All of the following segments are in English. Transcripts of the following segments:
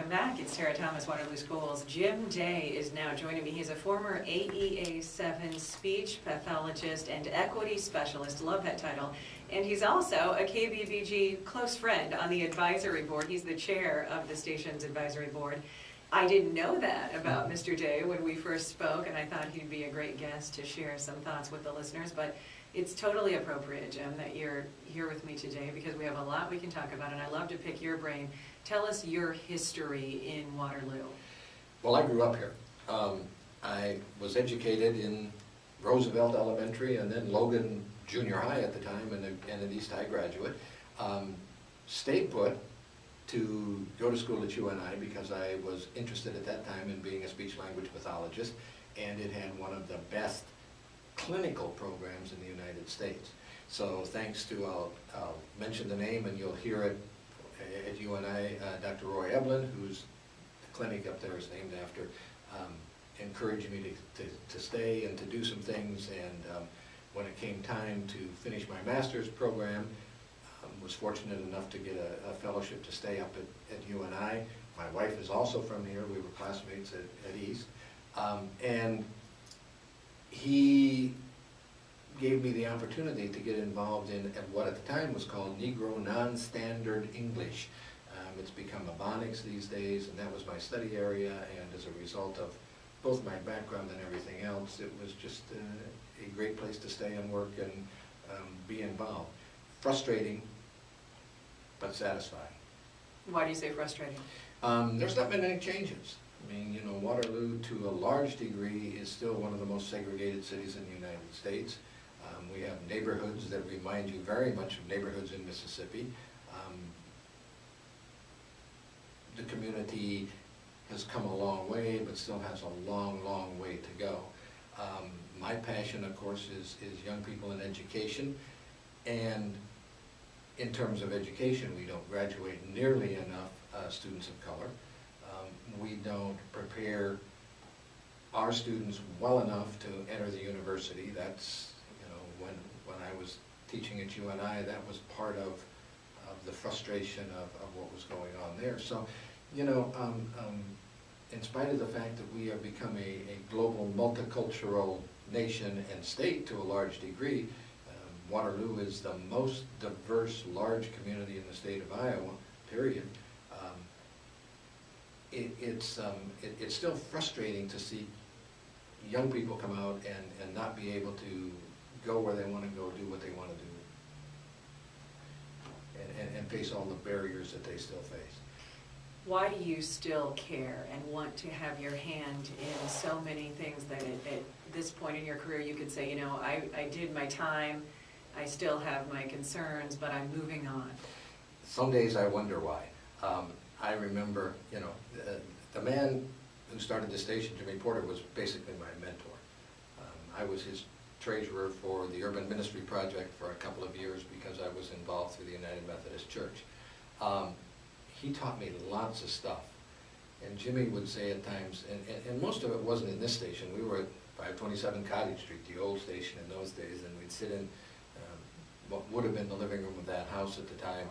Welcome back. It's Tara Thomas, Waterloo Schools. Jim Day is now joining me. He's a former AEA-7 speech pathologist and equity specialist. Love that title. And he's also a KBBG close friend on the advisory board. He's the chair of the station's advisory board. I didn't know that about Mr. Day when we first spoke, and I thought he'd be a great guest to share some thoughts with the listeners. But it's totally appropriate, Jim, that you're here with me today because we have a lot we can talk about, and I love to pick your brain. Tell us your history in Waterloo. Well, I grew up here. I was educated in Roosevelt Elementary and then Logan Junior High at the time, and an East High graduate. Stayed put to go to school at UNI because I was interested at that time in being a speech-language pathologist, and it had one of the best clinical programs in the United States. So thanks to, I'll mention the name and you'll hear it at UNI, Dr. Roy Eblin, whose clinic up there is named after, encouraged me to stay and to do some things. And when it came time to finish my master's program, was fortunate enough to get a fellowship to stay up at UNI. My wife is also from here. We were classmates at East. And he gave me the opportunity to get involved in what at the time was called Negro Non-Standard English. It's become Ebonics these days, and that was my study area, and as a result of both my background and everything else, it was just a great place to stay and work and be involved. Frustrating, but satisfying. Why do you say frustrating? There's not been any changes. I mean, you know, Waterloo, to a large degree, is still one of the most segregated cities in the United States. We have neighborhoods that remind you very much of neighborhoods in Mississippi. The community has come a long way, but still has a long, long way to go. My passion, of course, is young people in education. And in terms of education, we don't graduate nearly enough students of color. We don't prepare our students well enough to enter the university. That's, you know, when I was teaching at UNI, that was part of the frustration of what was going on there. So, you know, in spite of the fact that we have become a global multicultural nation and state to a large degree, Waterloo is the most diverse large community in the state of Iowa, period. It's still frustrating to see young people come out and not be able to go where they want to go, do what they want to do, and face all the barriers that they still face. Why do you still care and want to have your hand in so many things that at this point in your career you could say, you know, I did my time, I still have my concerns, but I'm moving on? Some days I wonder why. I remember, you know, the man who started the station, Jimmy Porter, was basically my mentor. I was his treasurer for the Urban Ministry Project for a couple of years because I was involved through the United Methodist Church. He taught me lots of stuff. And Jimmy would say at times, and most of it wasn't in this station, we were at 527 Cottage Street, the old station in those days, and we'd sit in what would have been the living room of that house at the time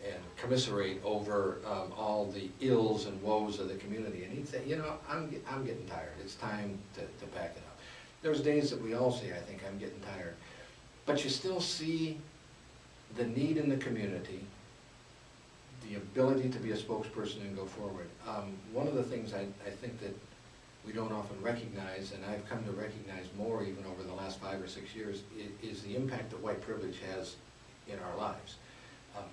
and commiserate over all the ills and woes of the community. And he'd say, you know, I'm getting tired. It's time to pack it up. There's days that we all say, I think I'm getting tired. But you still see the need in the community, the ability to be a spokesperson and go forward. One of the things I think that we don't often recognize, and I've come to recognize more even over the last 5 or 6 years, is the impact that white privilege has in our lives.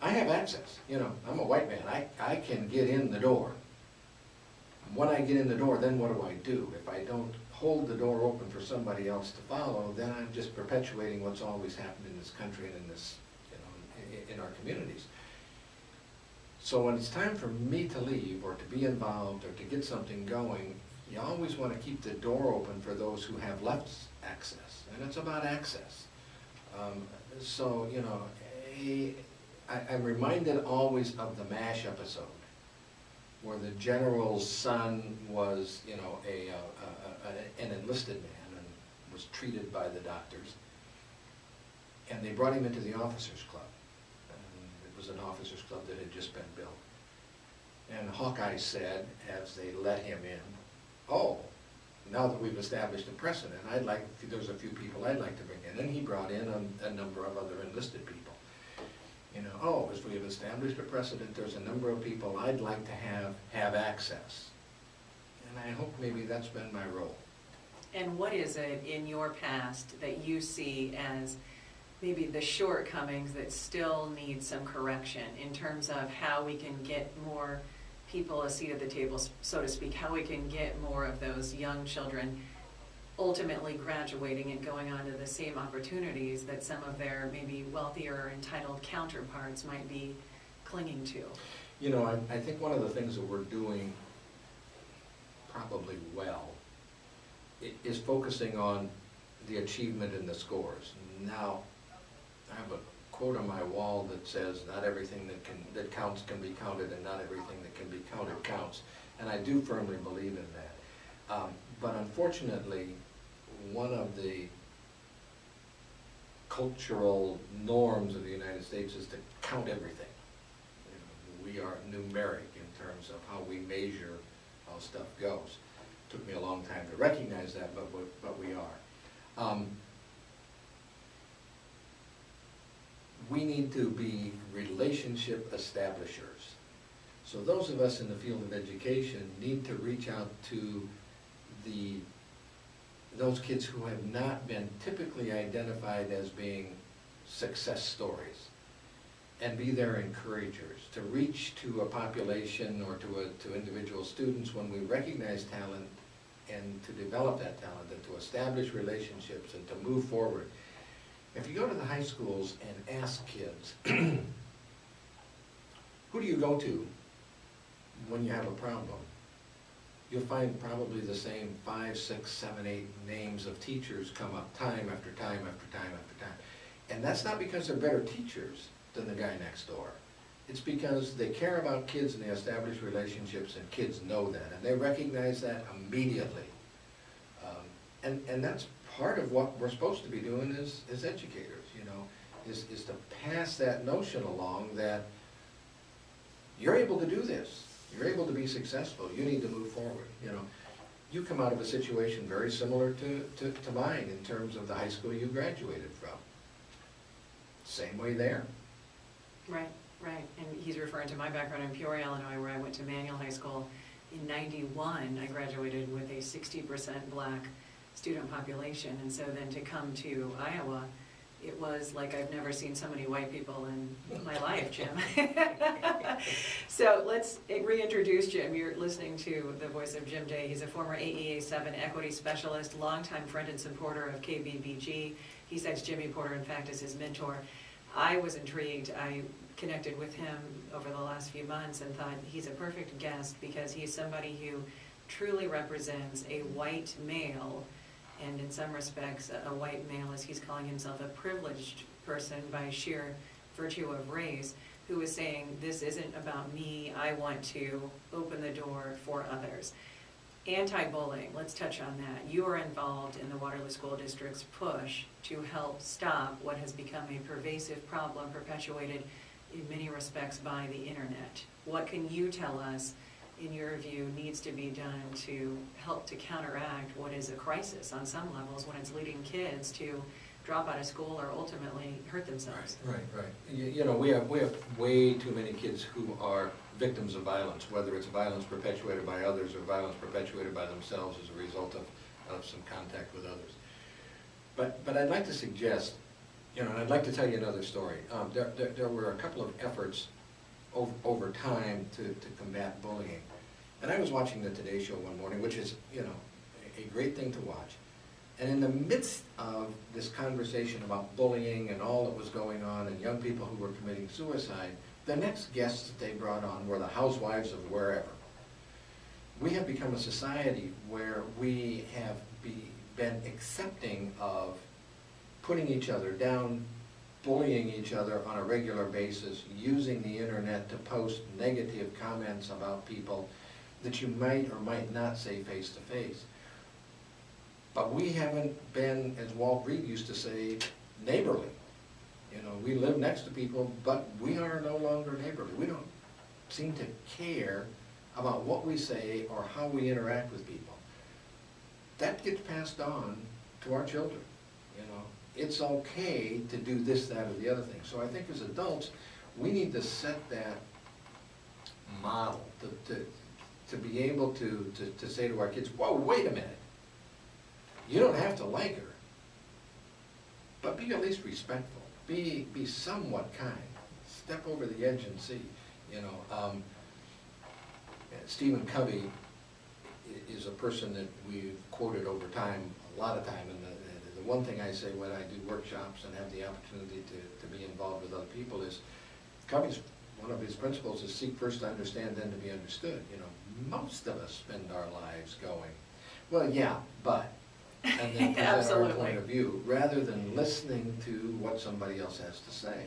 I have access. You know, I'm a white man. I can get in the door. When I get in the door, then what do? If I don't hold the door open for somebody else to follow, then I'm just perpetuating what's always happened in this country and in this, you know, in our communities. So when it's time for me to leave or to be involved or to get something going, you always want to keep the door open for those who have less access. And it's about access. So, you know, I'm reminded always of the MASH episode where the general's son was, you know, an enlisted man and was treated by the doctors. And they brought him into the officers' club. And it was an officers' club that had just been built. And Hawkeye said, as they let him in, "Oh, now that we've established a precedent, there's a few people I'd like to bring in." And he brought in a number of other enlisted people. You know, "Oh, as we have established a precedent, there's a number of people I'd like to have access." And I hope maybe that's been my role. And what is it in your past that you see as maybe the shortcomings that still need some correction in terms of how we can get more people a seat at the table, so to speak, how we can get more of those young children ultimately graduating and going on to the same opportunities that some of their maybe wealthier or entitled counterparts might be clinging to? You know, I think one of the things that we're doing probably well is focusing on the achievement and the scores. Now, I have a quote on my wall that says, "Not everything that counts can be counted, and not everything that can be counted counts." And I do firmly believe in that. But unfortunately, one of the cultural norms of the United States is to count everything. You know, we are numeric in terms of how we measure how stuff goes. Took me a long time to recognize that, but we are. We need to be relationship establishers. So those of us in the field of education need to reach out to those kids who have not been typically identified as being success stories, and be their encouragers, to reach to a population or to individual students when we recognize talent, and to develop that talent, and to establish relationships and to move forward. If you go to the high schools and ask kids, who do you go to when you have a problem? You'll find probably the same 5, 6, 7, 8 names of teachers come up time after time after time after time. And that's not because they're better teachers than the guy next door. It's because they care about kids and they establish relationships, and kids know that, and they recognize that immediately. And that's part of what we're supposed to be doing as educators, you know, is to pass that notion along that you're able to do this, you're able to be successful, you need to move forward. You know, you come out of a situation very similar to mine in terms of the high school you graduated from. Same way there. Right, right. And he's referring to my background in Peoria, Illinois, where I went to Manual High School. In '91, I graduated with a 60% black student population, and so then to come to Iowa, it was like I've never seen so many white people in my life, Jim. So let's reintroduce Jim. You're listening to the voice of Jim Day. He's a former AEA-7 equity specialist, longtime friend and supporter of KBBG. He cites Jimmy Porter, in fact, as his mentor. I was intrigued. I connected with him over the last few months and thought he's a perfect guest because he's somebody who truly represents a white male, and in some respects a white male, as he's calling himself, a privileged person by sheer virtue of race, who is saying, this isn't about me, I want to open the door for others. Anti-bullying, let's touch on that. You are involved in the Waterloo School District's push to help stop what has become a pervasive problem perpetuated in many respects by the internet. What can you tell us, in your view, needs to be done to help to counteract what is a crisis on some levels when it's leading kids to drop out of school or ultimately hurt themselves? Right. You know, we have way too many kids who are victims of violence, whether it's violence perpetuated by others or violence perpetuated by themselves as a result of some contact with others. But I'd like to suggest, you know, and I'd like to tell you another story. There were a couple of efforts over time to combat bullying. And I was watching the Today Show one morning, which is, you know, a great thing to watch. And in the midst of this conversation about bullying and all that was going on and young people who were committing suicide, the next guests that they brought on were the housewives of wherever. We have become a society where we have been accepting of putting each other down, bullying each other on a regular basis, using the internet to post negative comments about people that you might or might not say face to face. But we haven't been, as Walt Reed used to say, neighborly. You know, we live next to people, but we are no longer neighborly. We don't seem to care about what we say or how we interact with people, that gets passed on to our children, you know. It's okay to do this, that, or the other thing. So I think as adults, we need to set that model to be able to say to our kids, whoa, wait a minute. You don't have to like her, but be at least respectful. Be somewhat kind. Step over the edge and see, you know. Stephen Covey is a person that we've quoted over time, a lot of time, and the one thing I say when I do workshops and have the opportunity to be involved with other people is, Covey's, one of his principles is seek first to understand, then to be understood. You know, most of us spend our lives going, well, yeah, but, and then present our point of view, rather than listening to what somebody else has to say,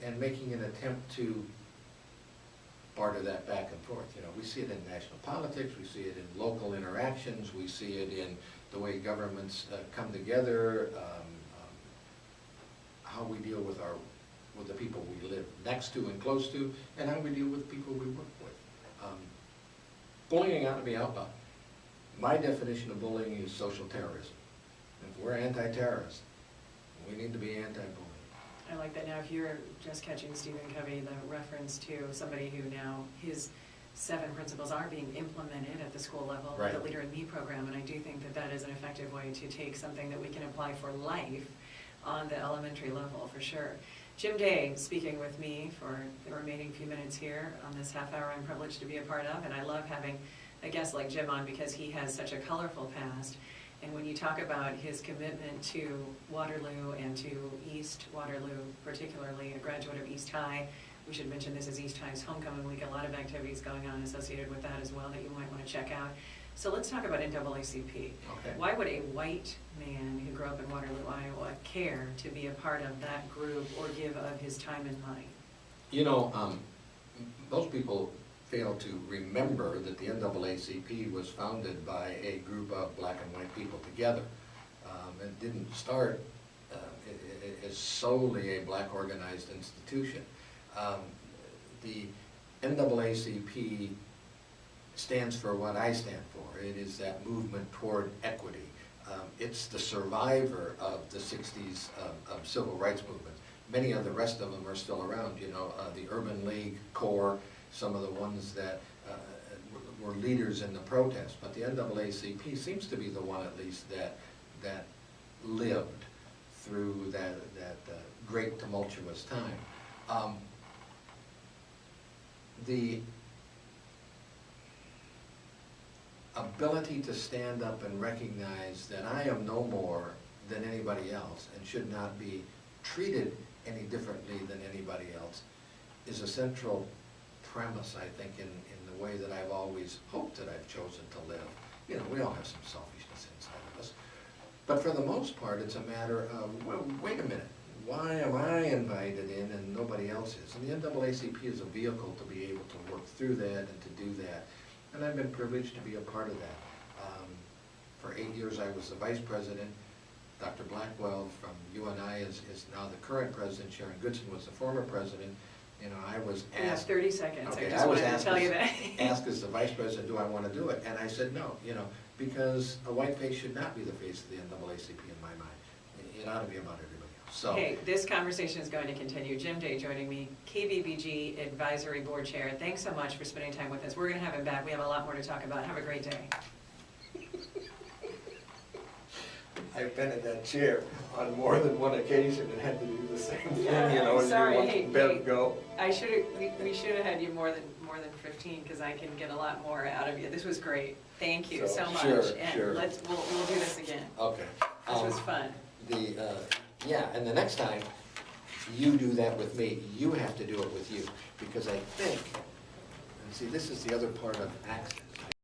and making an attempt to barter that back and forth. You know, we see it in national politics, we see it in local interactions, we see it in the way governments come together, how we deal with the people we live next to and close to, and how we deal with people we work with. Bullying ought to be outlawed. My definition of bullying is social terrorism. If we're anti-terrorist, we need to be anti-bullying. I like that. Now, if you're just catching Stephen Covey, the reference to somebody who now, his 7 principles are being implemented at the school level, right, the Leader in Me program, and I do think that that is an effective way to take something that we can apply for life on the elementary level, for sure. Jim Day speaking with me for the remaining few minutes here on this half hour I'm privileged to be a part of, and I love having a guest like Jim on because he has such a colorful past. And when you talk about his commitment to Waterloo and to East Waterloo, particularly a graduate of East High, we should mention this is East High's homecoming week, a lot of activities going on associated with that as well that you might want to check out. So let's talk about NAACP. Okay. Why would a white man who grew up in Waterloo, Iowa, care to be a part of that group or give of his time and money? You know, most people fail to remember that the NAACP was founded by a group of black and white people together. It didn't start as solely a black organized institution. The NAACP stands for what I stand for. It is that movement toward equity. It's the survivor of the 60s civil rights movement. Many of the rest of them are still around, you know, the Urban League, CORE, some of the ones that were leaders in the protest. But the NAACP seems to be the one, at least, that lived through that great tumultuous time. The ability to stand up and recognize that I am no more than anybody else and should not be treated any differently than anybody else is a central premise, I think, in the way that I've always hoped that I've chosen to live. You know, we all have some selfishness inside of us. But for the most part, it's a matter of, well, wait a minute, why am I invited in and nobody else is? And the NAACP is a vehicle to be able to work through that and to do that. And I've been privileged to be a part of that. For 8 years, I was the vice president. Dr. Blackwell from UNI is now the current president. Sharon Goodson was the former president. You know, I was asked. You have 30 seconds. Okay, I just wanted to tell you that. Asked as the vice president, do I want to do it? And I said no, you know, because a white face should not be the face of the NAACP in my mind. It ought to be about everybody else. So. Okay, this conversation is going to continue. Jim Day joining me, KBBG Advisory Board Chair. Thanks so much for spending time with us. We're going to have him back. We have a lot more to talk about. Have a great day. I've been in that chair on more than one occasion and had to do the same thing, Yeah, you know, I'm as sorry. you watch Hey, Bev go. We should have had you more than 15 because I can get a lot more out of you. This was great. Thank you so much. Sure, and sure. We'll do this again. Okay. This was fun. Yeah, and the next time you do that with me, you have to do it with you, because I think, and see, this is the other part of access.